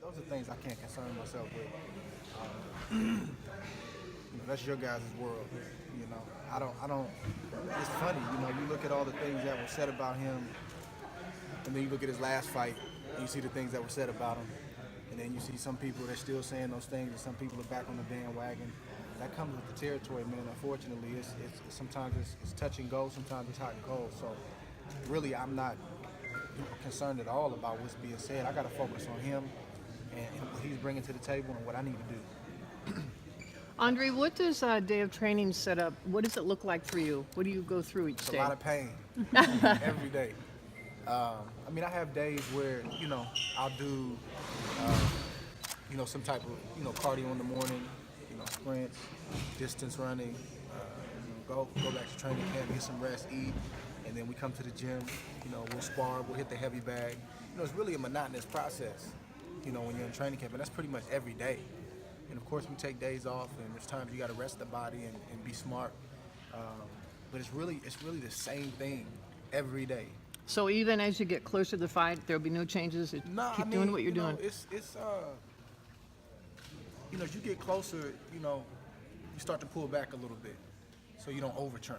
those are things I can't concern myself with. That's your guys' world. I don't. It's funny, you look at all the things that were said about him, and then you look at his last fight, and you see the things that were said about him, and then you see some people that's still saying those things, and some people are back on the bandwagon. That comes with the territory, man. Unfortunately, it's sometimes it's touch and go, sometimes it's hot and cold. So, really, I'm not concerned at all about what's being said. I got to focus on him and what he's bringing to the table and what I need to do. Andre, what does a day of training set up? What does it look like for you? What do you go through each It's day? a lot of pain every day. I have days where, I'll do, some type of, cardio in the morning, sprints, distance running, go back to training camp, get some rest, eat, and then we come to the gym, we'll spar, we'll hit the heavy bag. It's really a monotonous process, when you're in training camp, and that's pretty much every day. And of course we take days off, and there's times you got to rest the body and be smart. But it's really the same thing every day. So even as you get closer to the fight, there'll be no changes? Keep doing what you're doing? It's as you get closer, you start to pull back a little bit so you don't overtrain.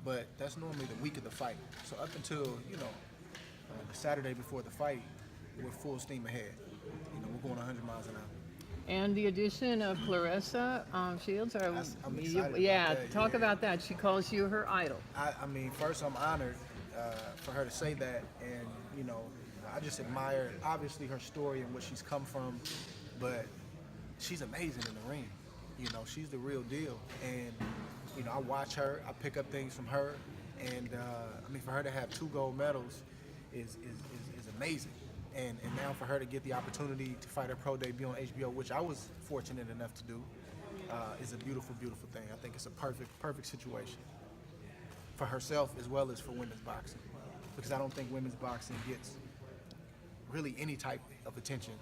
But that's normally the week of the fight. So up until, the Saturday before the fight, we're full steam ahead. We're going 100 miles an hour. And the addition of Clarissa Shields, I'm excited talk about that. She calls you her idol. First I'm honored for her to say that, and I just admire obviously her story and what she's come from, but she's amazing in the ring. She's the real deal, and I watch her, I pick up things from her, and for her to have 2 gold medals is amazing. And now for her to get the opportunity to fight her pro debut on HBO, which I was fortunate enough to do, is a beautiful, beautiful thing. I think it's a perfect situation for herself as well as for women's boxing, because I don't think women's boxing gets really any type of attention.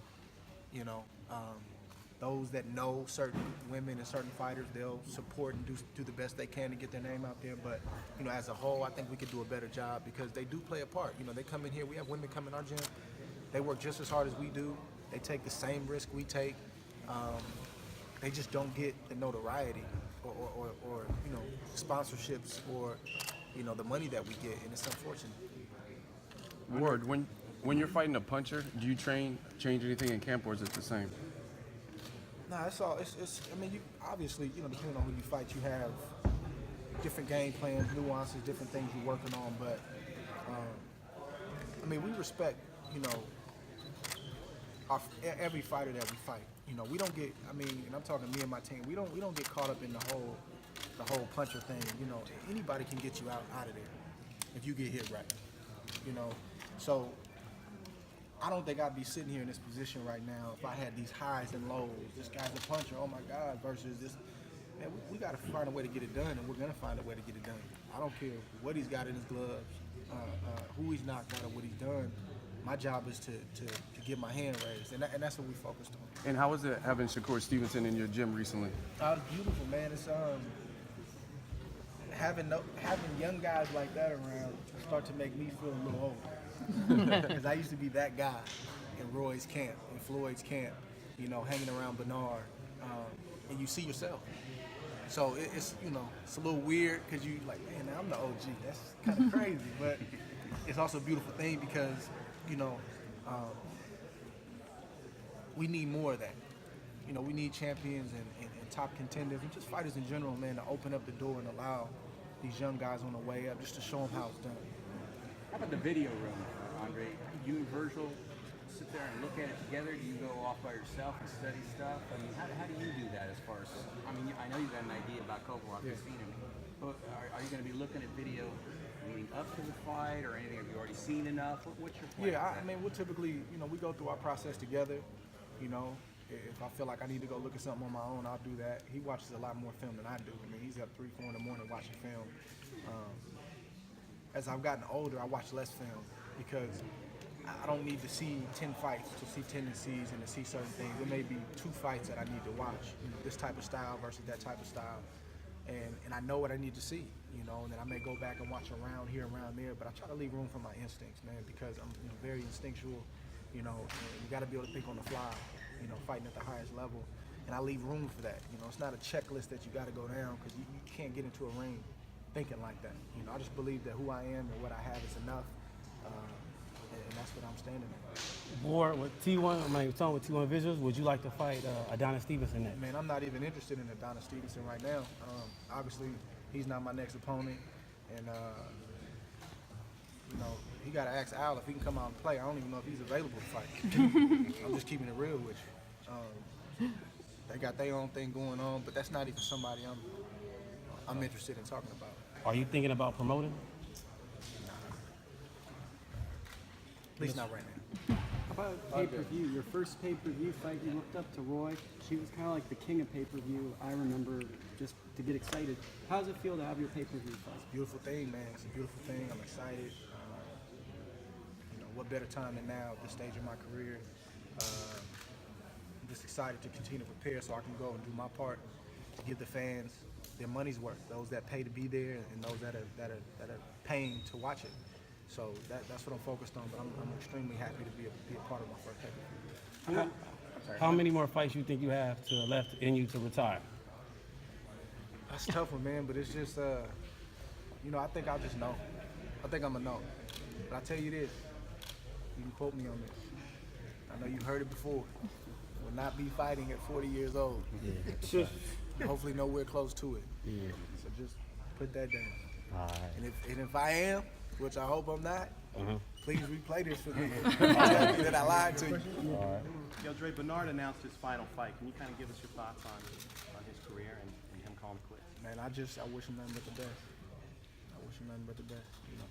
Those that know certain women and certain fighters, they'll support and do the best they can to get their name out there. But as a whole, I think we could do a better job, because they do play a part. They come in here. We have women come in our gym. They work just as hard as we do. They take the same risk we take. They just don't get the notoriety or sponsorships or the money that we get, and it's unfortunate. Ward, when you're fighting a puncher, do you change anything in camp, or is it the same? Nah, it's all. You obviously, depending on who you fight, you have different game plans, nuances, different things you're working on. But we respect, every fighter that we fight. We don't get. And I'm talking me and my team. We don't get caught up in the whole puncher thing. Anybody can get you out of there if you get hit right. So I don't think I'd be sitting here in this position right now if I had these highs and lows. This guy's a puncher, oh my God, versus this. Man, we got to find a way to get it done, and we're going to find a way to get it done. I don't care what he's got in his gloves, who he's knocked out, or what he's done. My job is to get my hand raised, and that's what we focused on. And how was it having Shakur Stevenson in your gym recently? It's beautiful, man. It's having young guys like that around start to make me feel a little older. Because I used to be that guy in Roy's camp, in Floyd's camp, hanging around Bernard, and you see yourself. So it's a little weird, because you like, man, I'm the OG. That's kind of crazy, but it's also a beautiful thing, because we need more of that. We need champions and top contenders, and just fighters in general, man, to open up the door and allow these young guys on the way up just to show them how it's done. How about the video room, Andre? You and Virgil sit there and look at it together? Do you go off by yourself and study stuff? How do you do that as far as, I know you've got an idea about Kovalev, you've seen him, but are you going to be looking at video leading up to the fight, or anything? Have you already seen enough? What's your plan? Yeah, we'll typically, we go through our process together. If I feel like I need to go look at something on my own, I'll do that. He watches a lot more film than I do. He's up 3, 4 in the morning watching film. As I've gotten older, I watch less film, because I don't need to see 10 fights to see tendencies and to see certain things. There may be 2 fights that I need to watch, this type of style versus that type of style. And I know what I need to see, and then I may go back and watch around here, around there, but I try to leave room for my instincts, man, because I'm very instinctual. You know, and you got to be able to think on the fly. You know, fighting at the highest level, and I leave room for that. You know, it's not a checklist that you got to go down because you can't get into a ring thinking like that. You know, I just believe that who I am and what I have is enough, and that's what I'm standing in. Board with T1, I mean, talking with T1 Visuals, would you like to fight Adonis Stevenson next? Man, I'm not even interested in Adonis Stevenson right now. Obviously, he's not my next opponent, and you know, he got to ask Al if he can come out and play. I don't even know if he's available to fight. I'm just keeping it real with you. They got their own thing going on, but that's not even somebody I'm interested in talking about. Are you thinking about promoting? At least not right now. How about pay-per-view? Your first pay-per-view fight, you looked up to Roy. She was kind of like the king of pay-per-view. I remember just to get excited. How does it feel to have your pay-per-view fight? Beautiful thing, man. It's a beautiful thing. I'm excited. You know, what better time than now at this stage of my career? I'm just excited to continue to prepare so I can go and do my part to give the fans their money's worth. Those that pay to be there and those that are paying to watch it. So that's what I'm focused on. But I'm extremely happy to be a part of my first pay-per-view. How many more fights you think you have left in you to retire? That's a tough one, man. But it's just, you know, I think I'll just know. I think I'm a know. But I tell you this, you can quote me on this. I know you've heard it before. Will not be fighting at 40 years old. Yeah. Hopefully nowhere close to it. Yeah. So just put that down. All right. And if I am, which I hope I'm not, please replay this for me. Tell me that I lied to you. All right. Yo, Dre, Bernard announced his final fight. Can you kind of give us your thoughts on his career and him calling quits? Man, I wish him nothing but the best. I wish him nothing but the best. You know.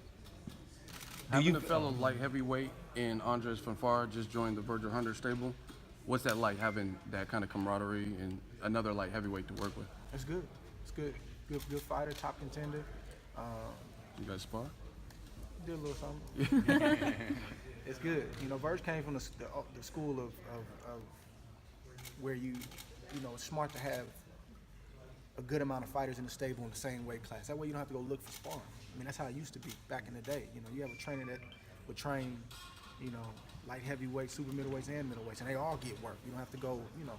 Having a fellow light heavyweight in Andres Fanfare just joined the Virgil Hunter stable. What's that like, having that kind of camaraderie and another light heavyweight to work with? It's good. It's good. Good fighter, top contender. You guys spar? Did a little something. It's good. You know, Verge came from the school of where you know, it's smart to have a good amount of fighters in the stable in the same weight class. That way you don't have to go look for sparring. I mean, that's how it used to be back in the day. You know, you have a trainer that would train, you know, light heavyweights, super middleweights, and middleweights, and they all get work. You don't have to go, you know,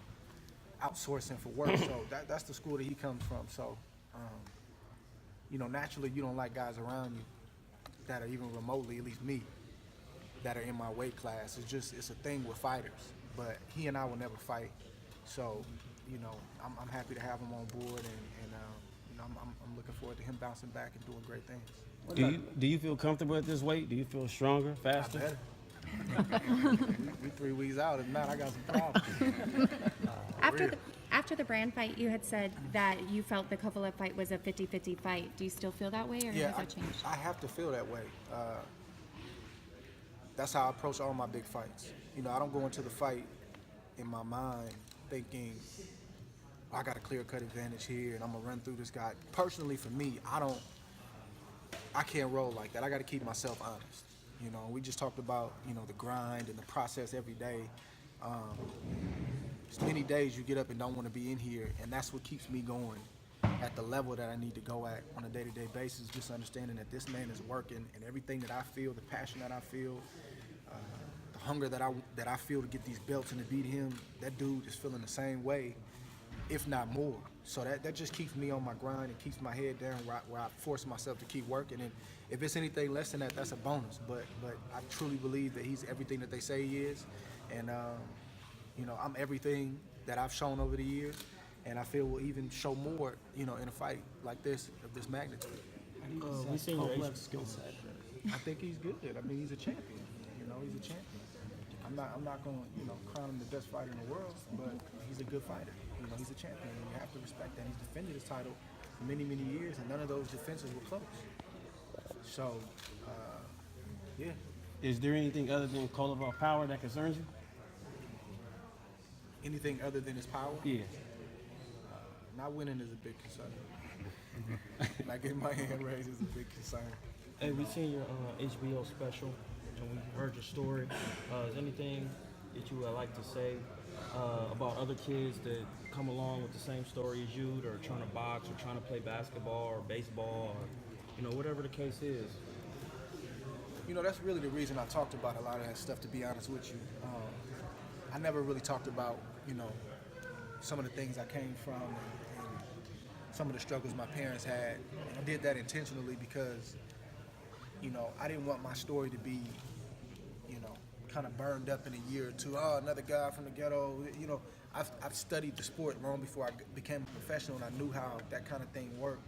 outsourcing for work. So that's the school that he comes from. So, you know, naturally you don't like guys around you that are even remotely, at least me, that are in my weight class. It's a thing with fighters. But he and I will never fight. So, you know, I'm happy to have him on board, and you know, I'm looking forward to him bouncing back and doing great things. Do you feel comfortable at this weight? Do you feel stronger, faster? we 3 weeks out. If not, I got some problems. After the Brand fight, you had said that you felt the Kovalev fight was a 50-50 fight. Do you still feel that way, or has that changed? I have to feel that way. That's how I approach all my big fights. You know, I don't go into the fight in my mind thinking, I got a clear-cut advantage here and I'm gonna run through this guy. Personally, for me, I can't roll like that. I got to keep myself honest. You know, we just talked about, you know, the grind and the process every day. There's many days you get up and don't want to be in here, and that's what keeps me going at the level that I need to go at on a day-to-day basis, just understanding that this man is working, and everything that I feel, the passion that I feel, the hunger that I feel to get these belts and to beat him, that dude is feeling the same way, if not more. So that just keeps me on my grind and keeps my head down where I force myself to keep working. And if it's anything less than that, that's a bonus. But I truly believe that he's everything that they say he is. And, you know, I'm everything that I've shown over the years. And I feel will even show more, you know, in a fight like this, of this magnitude. We seen your skill set. I think he's good. I mean, he's a champion. You know, he's a champion. I'm not going to, you know, crown him the best fighter in the world, but he's a good fighter. You know, he's a champion, and you have to respect that. He's defended his title for many, many years, and none of those defenses were close. So, yeah. Is there anything other than Kovalev power that concerns you? Anything other than his power? Yeah. Not winning is a big concern. Not getting my hand raised is a big concern. Hey, we seen your HBO special, and we heard your story. Is anything that you would like to say about other kids that come along with the same story as you, that are trying to box or trying to play basketball or baseball or, you know, whatever the case is? You know, that's really the reason I talked about a lot of that stuff, to be honest with you. I never really talked about, you know, some of the things I came from and some of the struggles my parents had. And I did that intentionally because, you know, I didn't want my story to be, you know, kind of burned up in a year or two. Oh, another guy from the ghetto. You know, I've studied the sport long before I became a professional, and I knew how that kind of thing worked.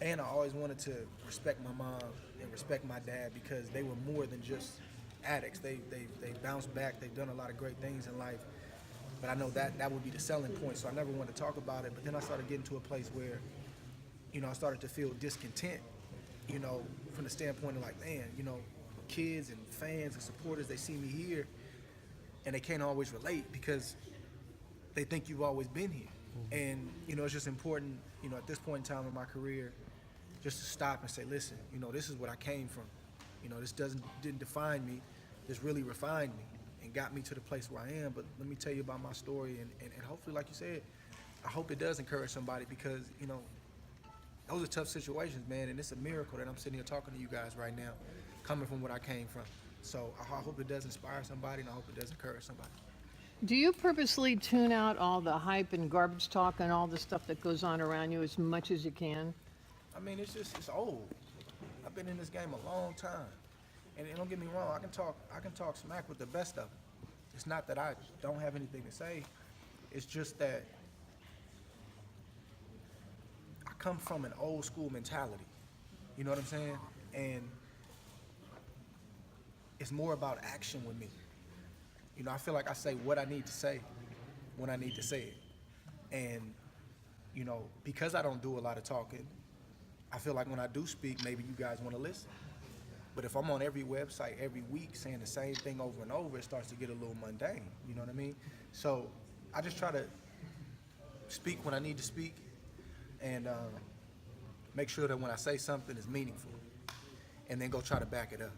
And I always wanted to respect my mom and respect my dad because they were more than just addicts. They bounced back. They've done a lot of great things in life. But I know that would be the selling point, so I never wanted to talk about it. But then I started getting to a place where, you know, I started to feel discontent, you know, from the standpoint of like, man, you know, kids and fans and supporters, they see me here and they can't always relate because they think you've always been here. And, you know, it's just important, you know, at this point in time in my career, just to stop and say, listen, you know, this is what I came from. You know, this didn't define me. This really refined me and got me to the place where I am. But let me tell you about my story, and hopefully, like you said, I hope it does encourage somebody because, you know, those are tough situations, man, and it's a miracle that I'm sitting here talking to you guys right now, coming from what I came from. So I hope it does inspire somebody, and I hope it does encourage somebody. Do you purposely tune out all the hype and garbage talk and all the stuff that goes on around you as much as you can? I mean, it's old. I've been in this game a long time. And don't get me wrong, I can talk smack with the best of them. It's not that I don't have anything to say. It's just that I come from an old school mentality. You know what I'm saying? And it's more about action with me. You know, I feel like I say what I need to say when I need to say it. And, you know, because I don't do a lot of talking, I feel like when I do speak, maybe you guys want to listen. But if I'm on every website every week saying the same thing over and over, it starts to get a little mundane. You know what I mean? So I just try to speak when I need to speak and make sure that when I say something is meaningful and then go try to back it up.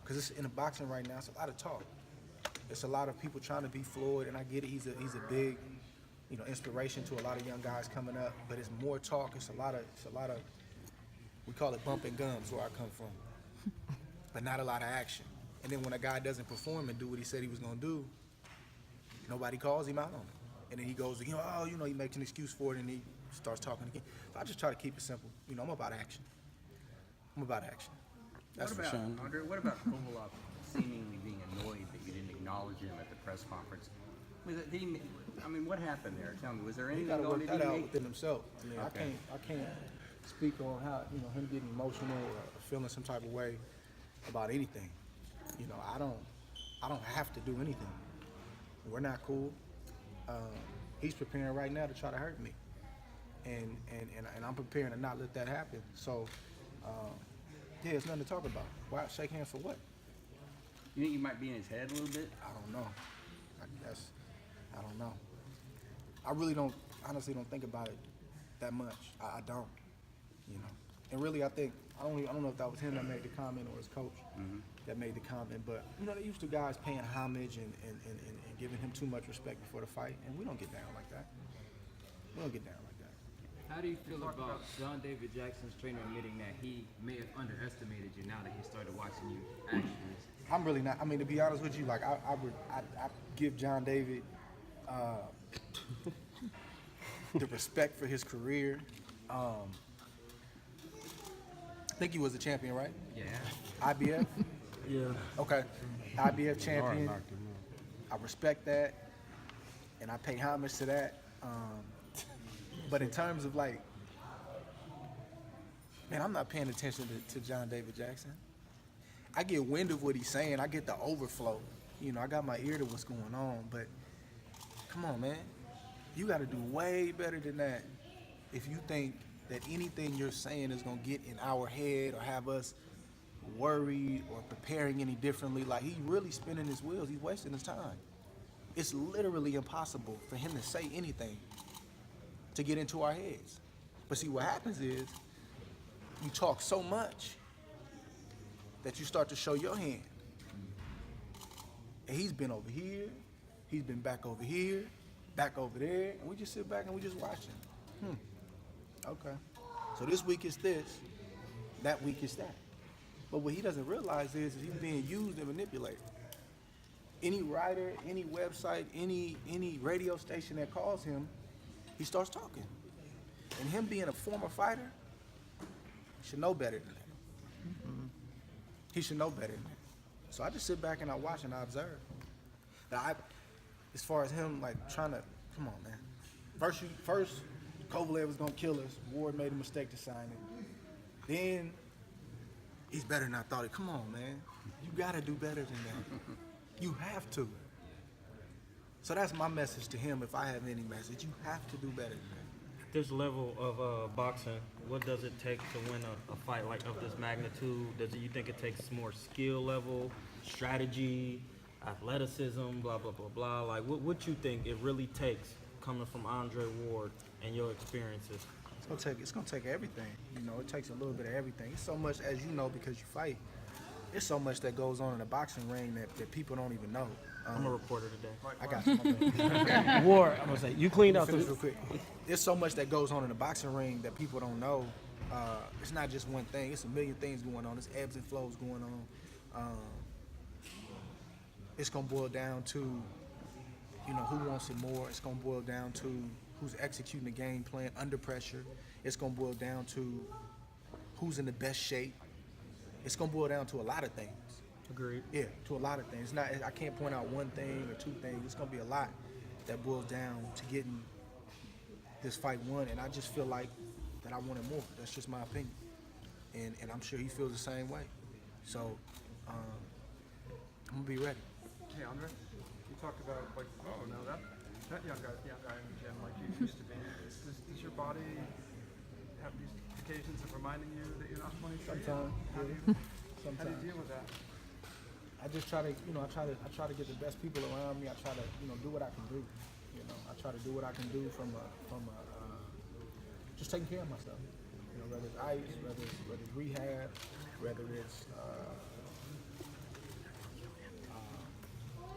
Because it's in the boxing right now, it's a lot of talk. It's a lot of people trying to be Floyd, and I get it. He's a big, you know, inspiration to a lot of young guys coming up. But it's more talk. It's a lot of. We call it bumping gums where I come from, but not a lot of action. And then when a guy doesn't perform and do what he said he was gonna do, nobody calls him out on it. And then he goes, you know, he makes an excuse for it, and he starts talking again. So I just try to keep it simple. You know, I'm about action. That's what for about, sure. Andre, what about Kovalev seemingly being annoyed that you didn't acknowledge him at the press conference? What happened there? Tell me, was there He anything got to going? work Did that he out make? within himself. Yeah, Okay. I can't speak on how, you know, him getting emotional or feeling some type of way about anything. You know, I don't have to do anything. We're not cool. He's preparing right now to try to hurt me, and I'm preparing to not let that happen. So, yeah, it's nothing to talk about. Why shake hands for what? You think he might be in his head a little bit? I don't know. I don't know. I really honestly don't think about it that much. I don't, you know. And really, I don't know if that was him that made the comment or his coach that made the comment, but, you know, they used to guys paying homage and giving him too much respect before the fight, and we don't get down like that. How do you feel about John David Jackson's trainer admitting that he may have underestimated you now that he started watching you actually? I'm really not. I mean, to be honest with you, like I give John David the respect for his career. I think he was a champion, right? Yeah. IBF? Yeah. Okay. IBF champion. I respect that, and I pay homage to that. But in terms of like, man, I'm not paying attention to John David Jackson. I get wind of what he's saying. I get the overflow. You know, I got my ear to what's going on. But come on, man. You got to do way better than that if you think that anything you're saying is going to get in our head or have us worried or preparing any differently. Like, he's really spinning his wheels. He's wasting his time. It's literally impossible for him to say anything to get into our heads. But see, what happens is you talk so much that you start to show your hand. And he's been over here, he's been back over here, back over there, and we just sit back and we just watch him. Okay. So this week is this, that week is that. But what he doesn't realize is he's being used and manipulated. Any writer, any website, any radio station that calls him, he starts talking. And him being a former fighter, he should know better than that. He should know better than that. So I just sit back and I watch and I observe. Now, as far as him like trying to, come on, man. First, Kovalev was gonna kill us. Ward made a mistake to sign it. Then he's better than I thought it. Come on, man. You gotta do better than that. You have to. So that's my message to him. If I have any message, you have to do better than that. This level of boxing, what does it take to win a fight like of this magnitude? You think it takes more skill level, strategy, athleticism, blah, blah, blah, blah? Like, what you think it really takes coming from Andre Ward and your experiences? It's gonna take everything. You know, it takes a little bit of everything. It's so much, as you know, because you fight. There's so much that goes on in a boxing ring that people don't even know. I'm a reporter today. I got you. My bad. Ward, I'm gonna say you cleaned out Finish the. real quick. There's so much that goes on in a boxing ring that people don't know. It's not just one thing. It's a million things going on. There's ebbs and flows going on. It's gonna boil down to, you know, who wants it more. It's gonna boil down to who's executing the game plan under pressure. It's gonna boil down to who's in the best shape. It's gonna boil down to a lot of things. Agreed. Yeah, to a lot of things. I can't point out one thing or two things. It's gonna be a lot that boils down to getting this fight won, and I just feel like that I wanted more. That's just my opinion, and I'm sure he feels the same way. So I'm gonna be ready. Hey Andre, you talked about like, oh no, that young guy in the gym like you used to be. Does your body have these occasions of reminding you that you're not 23? Sometimes. How do Sometimes. you deal with that? I just try to, you know, I try to get the best people around me. I try to, you know, do what I can do. You know, I try to do what I can do from just taking care of myself. You know, whether it's ice, whether it's rehab, whether it's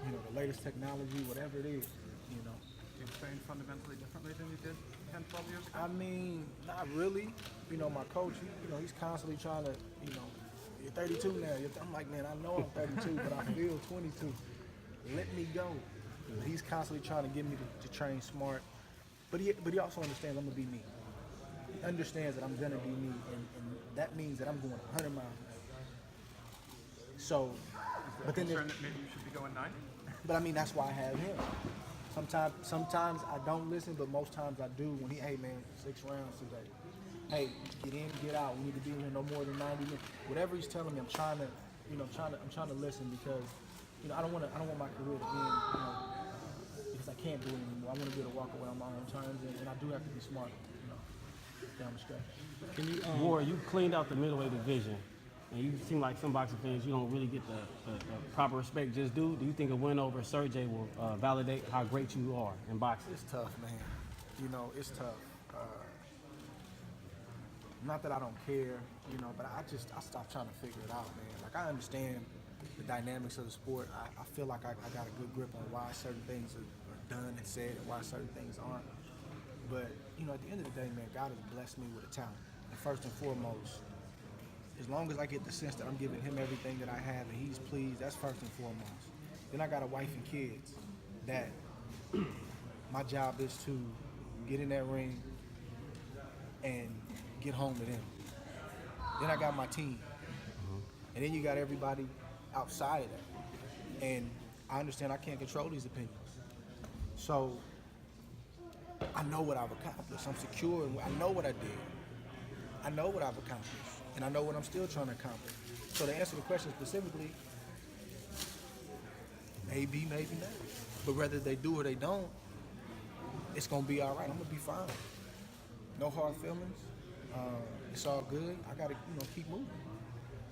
you know, the latest technology, whatever it is. You know. Do you train fundamentally differently than you did 10, 12 years ago? I mean, not really. You know, my coach, you know, he's constantly trying to, you know, you're 32 now. I'm like, man, I know I'm 32, but I feel 22. Let me go. He's constantly trying to get me to train smart. But he also understands I'm going to be me. He understands that I'm going to be me, and that means that I'm going 100 miles an hour. So, but then concerned that maybe you should be going 90? But I mean, that's why I have him. Sometimes I don't listen, but most times I do. When hey man, 6 rounds today. Hey, get in, get out. We need to be in here no more than 90 minutes. Whatever he's telling me, I'm trying to listen because, you know, I don't want my career to end, you know, because I can't do it anymore. I want to be able to walk away on my own terms, and I do have to be smart, you know, down the stretch. Can you, Ward, you cleaned out the middleweight division, and you seem like some boxing fans you don't really get the proper respect just due. Do you think a win over Sergey will validate how great you are in boxing? It's tough, man. You know, it's tough. Not that I don't care, you know, but I stopped trying to figure it out, man. Like, I understand the dynamics of the sport. I feel like I got a good grip on why certain things are done and said and why certain things aren't. But, you know, at the end of the day, man, God has blessed me with a talent. And first and foremost, as long as I get the sense that I'm giving him everything that I have and he's pleased, that's first and foremost. Then I got a wife and kids that my job is to get in that ring and get home to them. Then I got my team. And then you got everybody outside of that. And I understand I can't control these opinions. So I know what I've accomplished. I'm secure and I know what I did. I know what I've accomplished. And I know what I'm still trying to accomplish. So to answer the question specifically, maybe, maybe not. But whether they do or they don't, it's gonna be all right. I'm gonna be fine. No hard feelings. It's all good. I gotta, you know, keep moving.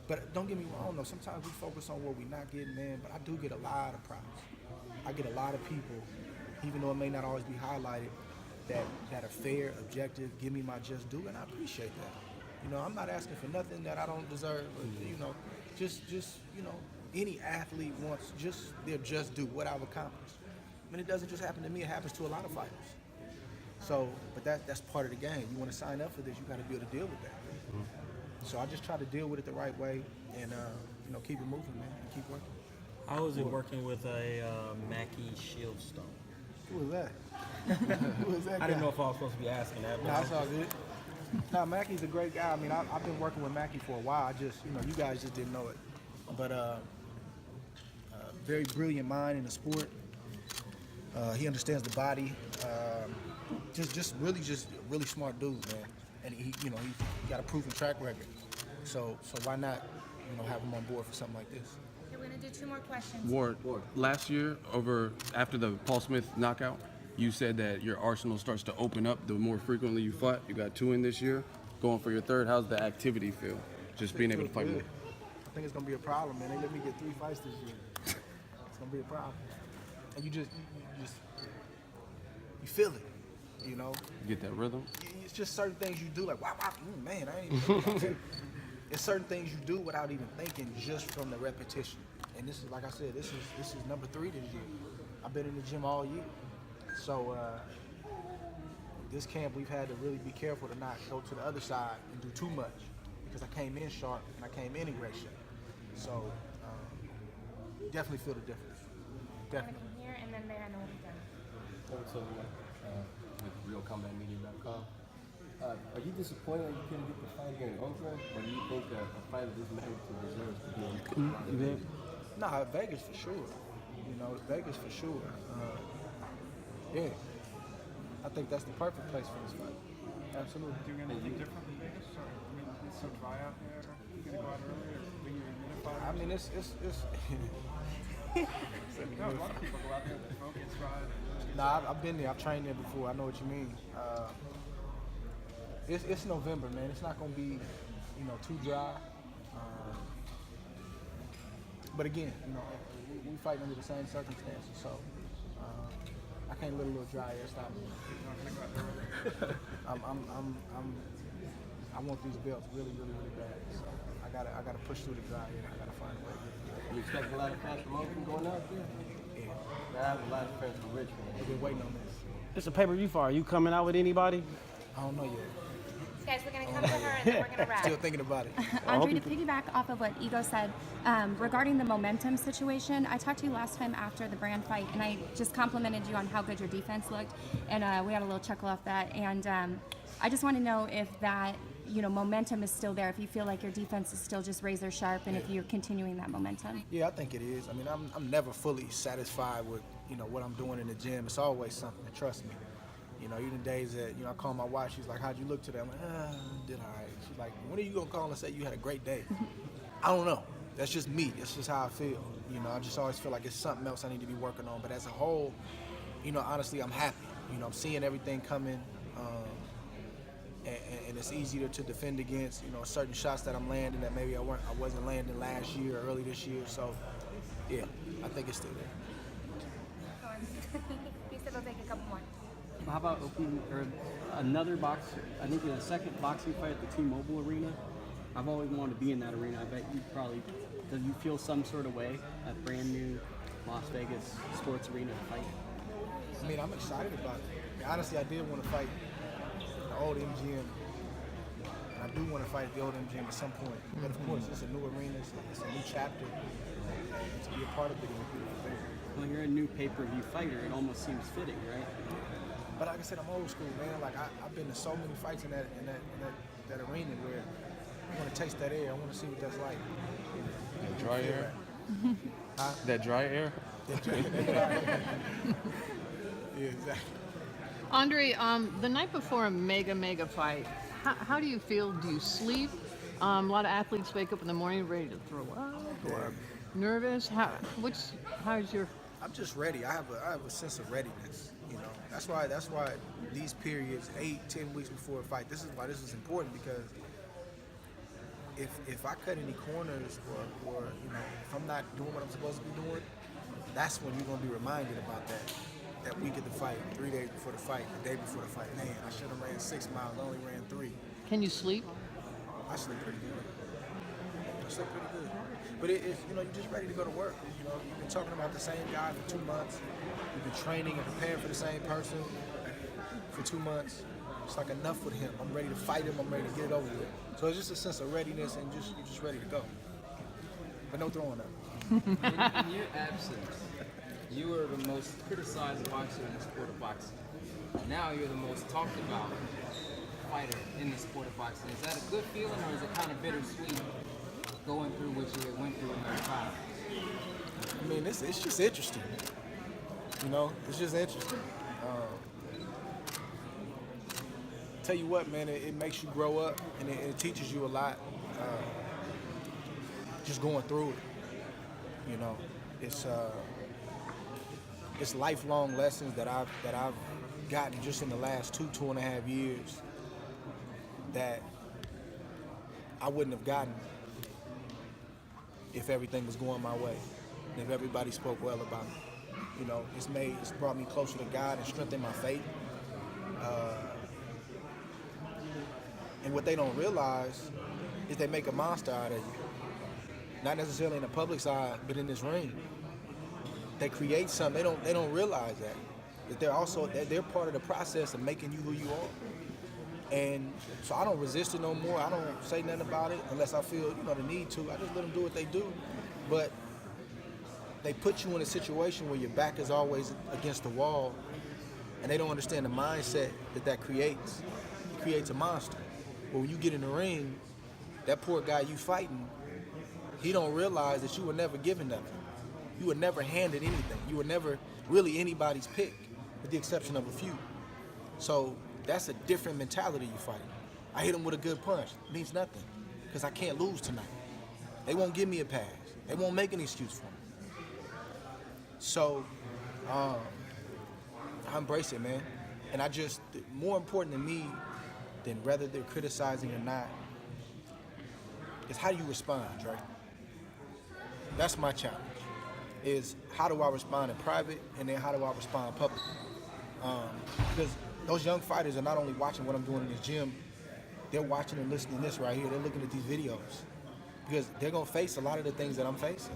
But don't get me wrong though, sometimes we focus on what we're not getting, man, but I do get a lot of props. I get a lot of people, even though it may not always be highlighted, that are fair, objective, give me my just due, and I appreciate that. You know, I'm not asking for nothing that I don't deserve, but, you know, just you know, any athlete wants just their just due, what I've accomplished. I mean, it doesn't just happen to me, it happens to a lot of fighters. So, but that's part of the game. You want to sign up for this, you got to be able to deal with that. So I just try to deal with it the right way. and keep it moving, man, and keep working. How is it working with a Mackie Shieldstone? Who was that? Who was that guy? I didn't know if I was supposed to be asking that. No, it's all good. No, Mackey's a great guy. I mean, I've been working with Mackey for a while. I just, you guys just didn't know it. But very brilliant mind in the sport. He understands the body. Just really smart dude, man. And he got a proven track record. So why not, have him on board for something like this? Okay, we're gonna do 2 more questions. Ward, last year, after the Paul Smith knockout, you said that your arsenal starts to open up the more frequently you fought. You got 2 in this year, going for your 3rd. How's the activity feel? Just being able to fight more. I think it's gonna be a problem, man. They let me get 3 fights this year. It's gonna be a problem. And you feel it, You get that rhythm. It's just certain things you do, like wow, man, I ain't even thinking about that. It's certain things you do without even thinking, just from the repetition. And this is, like I said, this is number 3 this year. I've been in the gym all year. So this camp, we've had to really be careful to not go to the other side and do too much, because I came in sharp and I came in aggression. So definitely feel the difference. Definitely. Come here, and then there, and then we'll be done. So, with RealCombatMedia.com. Are you disappointed that you couldn't get the fight against Andre, or do you think a fight of this magnitude deserves to be on? Nah, Vegas for sure. Vegas for sure. Yeah, I think that's the perfect place for this fight. Absolutely. Doing anything different in Vegas? Or, I mean, it's so dry out there. You gonna go out early, or bring your humidifier? I mean, it's No, a lot of people go out there, the throat gets dry. Nah, I've been there. I've trained there before. I know what you mean. It's November, man. It's not gonna be, too dry. But again, we fight under the same circumstances, so I can't let a little dry air stop me. I want these belts really, really, really bad. So I gotta push through the dry air. I gotta find a way to get it. You expect a lot of fast promotion going out there? Yeah. I have a lot of friends from Richmond. I've been waiting on this. It's a pay-per-view fight. Are you coming out with anybody? I don't know yet. Guys, we're gonna come to her, and then we're gonna wrap. Still thinking about it. Andre, to piggyback off of what Ego said regarding the momentum situation, I talked to you last time after the Brand fight, and I just complimented you on how good your defense looked, and we had a little chuckle off that. And I just want to know if that momentum is still there, if you feel like your defense is still just razor sharp, and if you're continuing that momentum. Yeah, I think it is. I mean, I'm never fully satisfied with what I'm doing in the gym. It's always something. Trust me. Even days that, I call my wife, she's like, how'd you look today? I'm like, did all right. She's like, when are you going to call and say you had a great day? I don't know. That's just me. That's just how I feel. I just always feel like it's something else I need to be working on. But as a whole, honestly, I'm happy. I'm seeing everything coming. And it's easier to defend against, certain shots that I'm landing that maybe I wasn't landing last year or early this year. So, yeah, I think it's still there. He said we'll take a couple more. How about opening or another box? I think in a second boxing fight at the T-Mobile Arena. I've always wanted to be in that arena. I bet you probably. Do you feel some sort of way at brand new Las Vegas sports arena to fight? I mean, I'm excited about it. I mean, honestly, I did want to fight the old MGM. And I do want to fight at the old MGM at some point. But of course, it's a new arena. It's a new chapter. And to be a part of it is a beautiful thing. When you're a new pay-per-view fighter, it almost seems fitting, right? But like I said, I'm old school, man. Like I've been to so many fights in that arena where I want to taste that air. I want to see what that's like. That dry air. Huh? That dry air. Yeah, exactly. Andre, the night before a mega fight, how do you feel? Do you sleep? A lot of athletes wake up in the morning ready to throw up or nervous. How's your? I'm just ready. I have a sense of readiness. That's why these periods, 8-10 weeks before a fight. This is why this is important, because if I cut any corners or if I'm not doing what I'm supposed to be doing, that's when you're gonna be reminded about that week of the fight, 3 days before the fight, the day before the fight. Man, I should have ran 6 miles. I only ran 3. Can you sleep? I sleep pretty good. But it's you're just ready to go to work. You've been talking about the same guy for 2 months. You've been training and preparing for the same person for 2 months. It's like enough with him. I'm ready to fight him. I'm ready to get it over with. So it's just a sense of readiness, and you're just ready to go. but no throwing up. In your absence, you were the most criticized boxer in the sport of boxing. Now you're the most talked about fighter in the sport of boxing. Is that a good feeling, or is it kind of bittersweet going through what you went through in your time? I mean, it's just interesting. You know, it's just interesting. Tell you what, man, it makes you grow up, and it teaches you a lot. Just going through it, you know, it's lifelong lessons that I've gotten just in the last 2.5 years that I wouldn't have gotten if everything was going my way, and if everybody spoke well about me. You know, it's brought me closer to God and strengthened my faith. And what they don't realize is they make a monster out of you. Not necessarily in the public side, but in this ring. They create something. They don't realize that they're part of the process of making you who you are. And so I don't resist it no more. I don't say nothing about it unless I feel, the need to. I just let them do what they do. But they put you in a situation where your back is always against the wall, and they don't understand the mindset that creates. It creates a monster. But when you get in the ring, that poor guy you fighting, he don't realize that you were never given nothing. You were never handed anything. You were never really anybody's pick, with the exception of a few. So that's a different mentality you fight. I hit him with a good punch. It means nothing, because I can't lose tonight. They won't give me a pass. They won't make an excuse for me. So I embrace it, man. And more important to me than whether they're criticizing or not is how do you respond, right? That's my challenge, is how do I respond in private, and then how do I respond publicly? Because those young fighters are not only watching what I'm doing in the gym, they're watching and listening to this right here. They're looking at these videos, because they're going to face a lot of the things that I'm facing.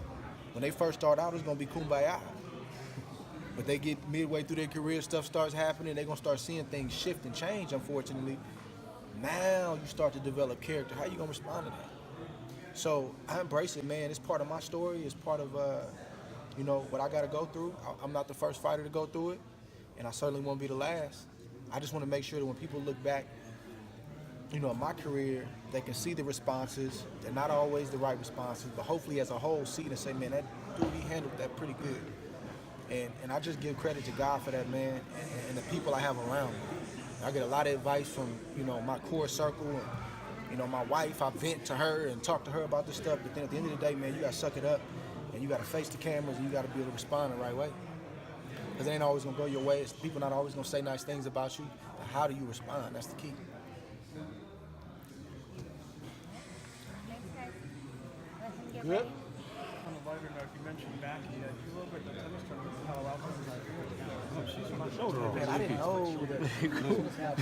When they first start out, it's going to be kumbaya. But they get midway through their career, stuff starts happening, they're going to start seeing things shift and change, unfortunately. Now you start to develop character. How you going to respond to that? So I embrace it, man. It's part of my story. It's part of, what I got to go through. I'm not the first fighter to go through it, and I certainly won't be the last. I just want to make sure that when people look back, at my career, they can see the responses. They're not always the right responses, but hopefully as a whole see it and say, man, that dude, he handled that pretty good. And I just give credit to God for that, man, and the people I have around me. I get a lot of advice from, my core circle, and, my wife. I vent to her and talk to her about this stuff, but then at the end of the day, man, you got to suck it up, and you got to face the cameras, and you got to be able to respond the right way. Because it ain't always going to go your way. People not always going to say nice things about you, but how do you respond? That's the key. Good. On a lighter note, you mentioned Becky. You a little bit in the tennis tournament in Palo Alto. She's on my shoulder. Man, I didn't know that.